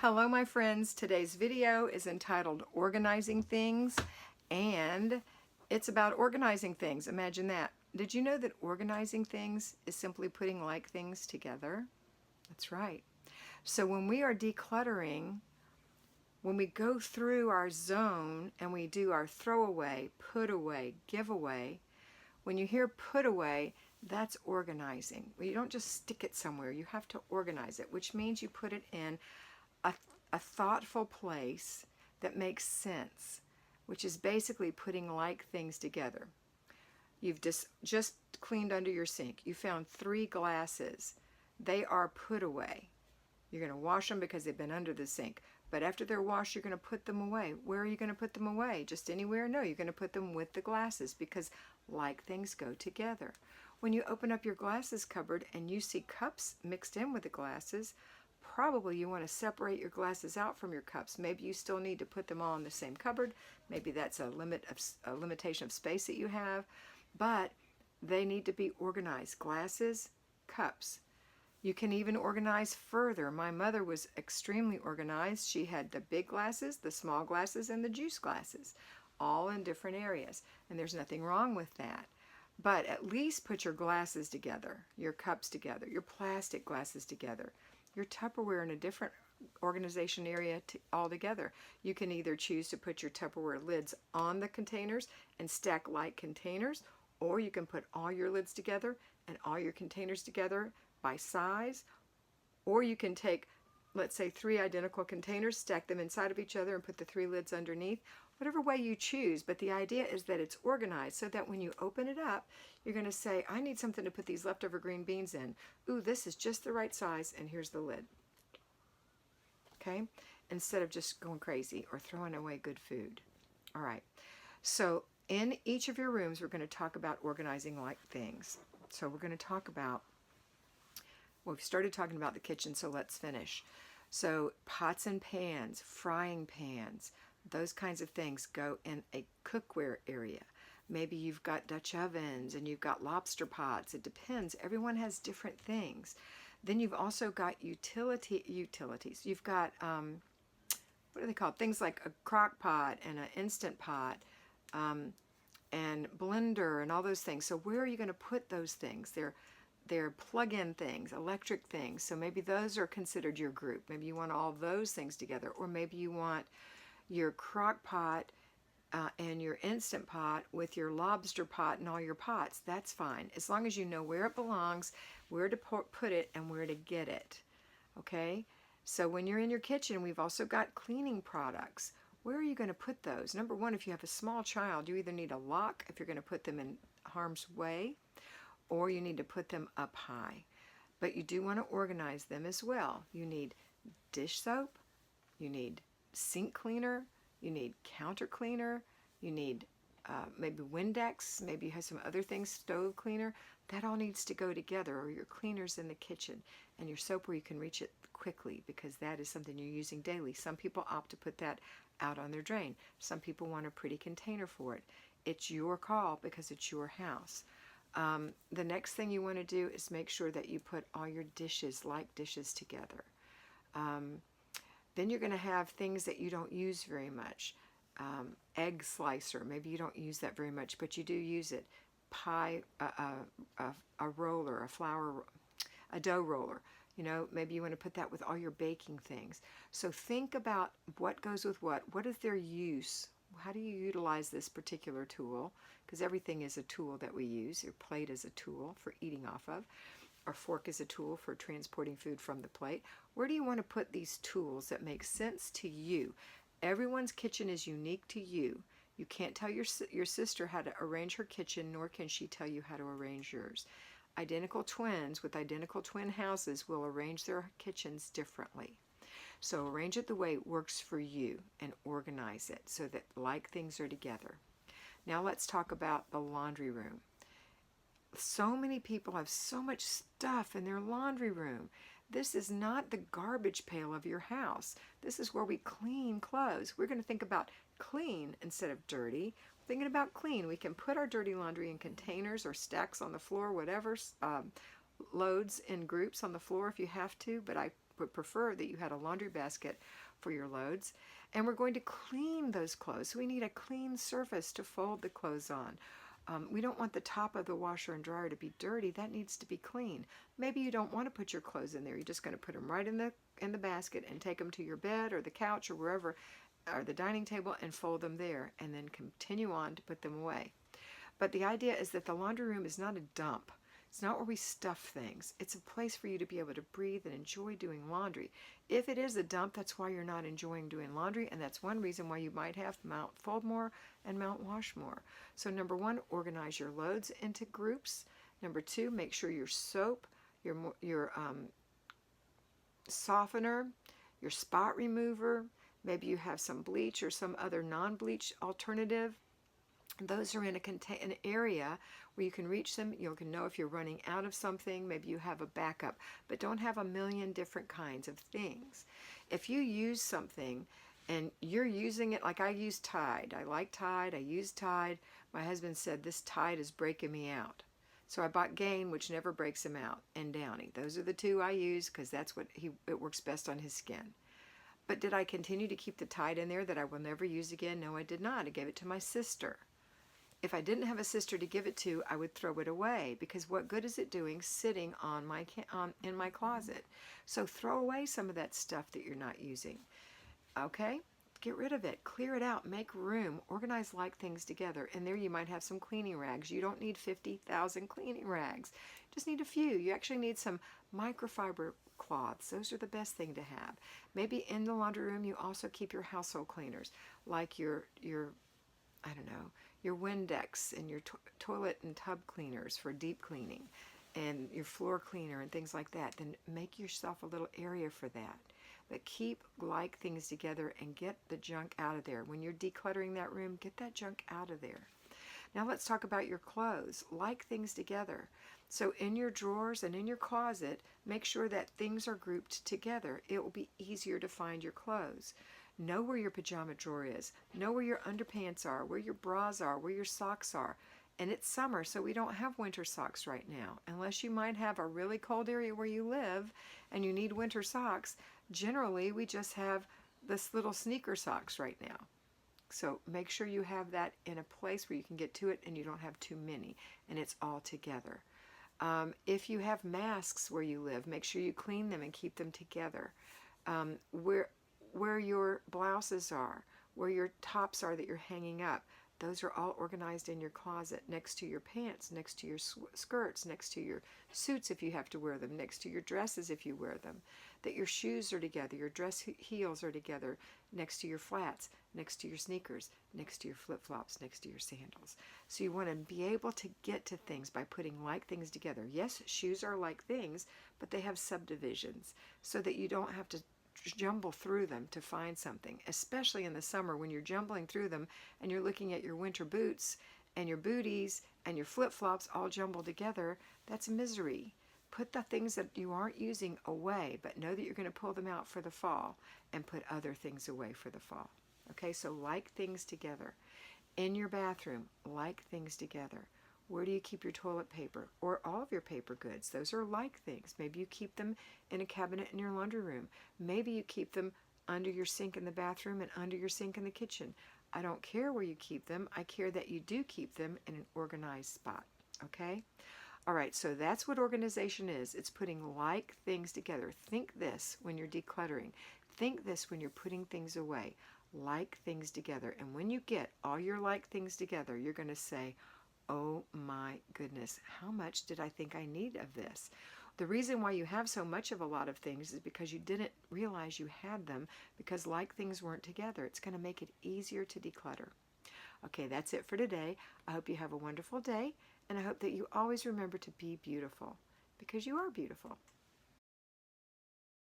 Hello my friends, today's video is entitled Organizing Things, and it's about organizing things. Imagine that. Did you know that organizing things is simply putting like things together? That's right. So when we are decluttering, when we go through our zone and we do our throw away, put away, give away, when you hear put away, that's organizing. You don't just stick it somewhere, you have to organize it, which means you put it in a thoughtful place that makes sense, which is basically putting like things together. You've just cleaned under your sink. You found 3 glasses. They are put away. You're going to wash them because they've been under the sink. But after they're washed, you're going to put them away. Where are you going to put them away? Just anywhere? No, you're going to put them with the glasses because like things go together. When you open up your glasses cupboard and you see cups mixed in with the glasses, probably you want to separate your glasses out from your cups. Maybe you still need to put them all in the same cupboard. Maybe that's a limitation of space that you have, but they need to be organized. Glasses, cups. You can even organize further. My mother was extremely organized. She had the big glasses, the small glasses, and the juice glasses, all in different areas, and there's nothing wrong with that. But at least put your glasses together, your cups together, your plastic glasses together, your Tupperware in a different organization area altogether. You can either choose to put your Tupperware lids on the containers and stack like containers, or you can put all your lids together and all your containers together by size, or you can take, let's say, 3 identical containers, stack them inside of each other and put the 3 lids underneath. Whatever way you choose, but the idea is that it's organized so that when you open it up, you're going to say, I need something to put these leftover green beans in. Ooh, this is just the right size, and here's the lid. Okay? Instead of just going crazy or throwing away good food. All right. So in each of your rooms, we're going to talk about organizing like things. So we're going to talk about, well, we've started talking about the kitchen, so let's finish. So pots and pans, frying pans, those kinds of things go in a cookware area. Maybe you've got Dutch ovens and you've got lobster pots. It depends. Everyone has different things. Then you've also got utilities. You've got, what are they called? Things like a crock pot and an instant pot and blender and all those things. So where are you going to put those things? They're plug-in things, electric things. So maybe those are considered your group. Maybe you want all those things together. Or maybe you want your crock pot and your instant pot with your lobster pot and all your pots. That's fine, as long as you know where it belongs, where to put it, and where to get it. Okay? So when you're in your kitchen, we've also got cleaning products. Where are you going to put those? Number one, if you have a small child, you either need a lock if you're going to put them in harm's way, or you need to put them up high. But you do want to organize them as well. You need dish soap, you need sink cleaner, you need counter cleaner, you need maybe Windex, maybe you have some other things, stove cleaner. That all needs to go together, or your cleaners in the kitchen, and your soap where you can reach it quickly, because that is something you're using daily. Some people opt to put that out on their drain. Some people want a pretty container for it. It's your call because it's your house. The next thing you want to do is make sure that you put all your dishes, like dishes, together. Then you're going to have things that you don't use very much. Egg slicer, maybe you don't use that very much, but you do use it. Pie, a roller, a dough roller. You know, maybe you want to put that with all your baking things. So think about what goes with what. What is their use? How do you utilize this particular tool? Because everything is a tool that we use. Your plate is a tool for eating off of. Our fork is a tool for transporting food from the plate. Where do you want to put these tools that make sense to you? Everyone's kitchen is unique to you. You can't tell your sister how to arrange her kitchen, nor can she tell you how to arrange yours. Identical twins with identical twin houses will arrange their kitchens differently. So arrange it the way it works for you and organize it so that like things are together. Now let's talk about the laundry room. So many people have so much stuff in their laundry room. This is not the garbage pail of your house. This is where we clean clothes. We're going to think about clean instead of dirty. Thinking about clean, we can put our dirty laundry in containers or stacks on the floor, whatever, loads in groups on the floor if you have to, but I would prefer that you had a laundry basket for your loads. And we're going to clean those clothes. So we need a clean surface to fold the clothes on. We don't want the top of the washer and dryer to be dirty. That needs to be clean. Maybe you don't want to put your clothes in there. You're just going to put them right in the basket and take them to your bed or the couch or wherever, or the dining table, and fold them there, and then continue on to put them away. But the idea is that the laundry room is not a dump. It's not where we stuff things. It's a place for you to be able to breathe and enjoy doing laundry. If it is a dump, that's why you're not enjoying doing laundry, and that's one reason why you might have Mount Fold More and Mount Wash More. So number one, organize your loads into groups. Number two, make sure your soap, your softener, your spot remover, maybe you have some bleach or some other non-bleach alternative. Those are in an area where you can reach them. You can know if you're running out of something. Maybe you have a backup, but don't have a million different kinds of things. If you use something and you're using it, like I use Tide. I like Tide. I use Tide. My husband said, this Tide is breaking me out. So I bought Gain, which never breaks him out, and Downy. Those are the two I use because that's what it works best on his skin. But did I continue to keep the Tide in there that I will never use again? No, I did not. I gave it to my sister. If I didn't have a sister to give it to, I would throw it away, because what good is it doing sitting in my closet? So throw away some of that stuff that you're not using. Okay? Get rid of it. Clear it out. Make room. Organize like things together. And there you might have some cleaning rags. You don't need 50,000 cleaning rags. Just need a few. You actually need some microfiber cloths. Those are the best thing to have. Maybe in the laundry room you also keep your household cleaners, like your I don't know, your Windex and your toilet and tub cleaners for deep cleaning, and your floor cleaner and things like that. Then make yourself a little area for that. But keep like things together and get the junk out of there. When you're decluttering that room, get that junk out of there. Now let's talk about your clothes. Like things together. So in your drawers and in your closet, make sure that things are grouped together. It will be easier to find your clothes. Know where your pajama drawer is. Know where your underpants are, where your bras are, where your socks are. And it's summer, so we don't have winter socks right now. Unless you might have a really cold area where you live and you need winter socks, generally we just have this little sneaker socks right now. So make sure you have that in a place where you can get to it and you don't have too many, and it's all together. If you have masks where you live, make sure you clean them and keep them together. Where your blouses are, where your tops are that you're hanging up, those are all organized in your closet, next to your pants, next to your skirts, next to your suits if you have to wear them, next to your dresses if you wear them. That your shoes are together, your dress heels are together, next to your flats, next to your sneakers, next to your flip-flops, next to your sandals. So you want to be able to get to things by putting like things together. Yes, shoes are like things, but they have subdivisions so that you don't have to jumble through them to find something, especially in the summer when you're jumbling through them and you're looking at your winter boots and your booties and your flip-flops all jumbled together. That's misery. Put the things that you aren't using away, but know that you're going to pull them out for the fall, and put other things away for the fall. Okay, so like things together. In your bathroom, like things together. Where do you keep your toilet paper or all of your paper goods? Those are like things. Maybe you keep them in a cabinet in your laundry room. Maybe you keep them under your sink in the bathroom and under your sink in the kitchen. I don't care where you keep them. I care that you do keep them in an organized spot. Okay? All right, so that's what organization is. It's putting like things together. Think this when you're decluttering. Think this when you're putting things away. Like things together. And when you get all your like things together, you're going to say, oh my goodness, how much did I think I need of this? The reason why you have so much of a lot of things is because you didn't realize you had them, because like things weren't together. It's going to make it easier to declutter. Okay, that's it for today. I hope you have a wonderful day, and I hope that you always remember to be beautiful, because you are beautiful.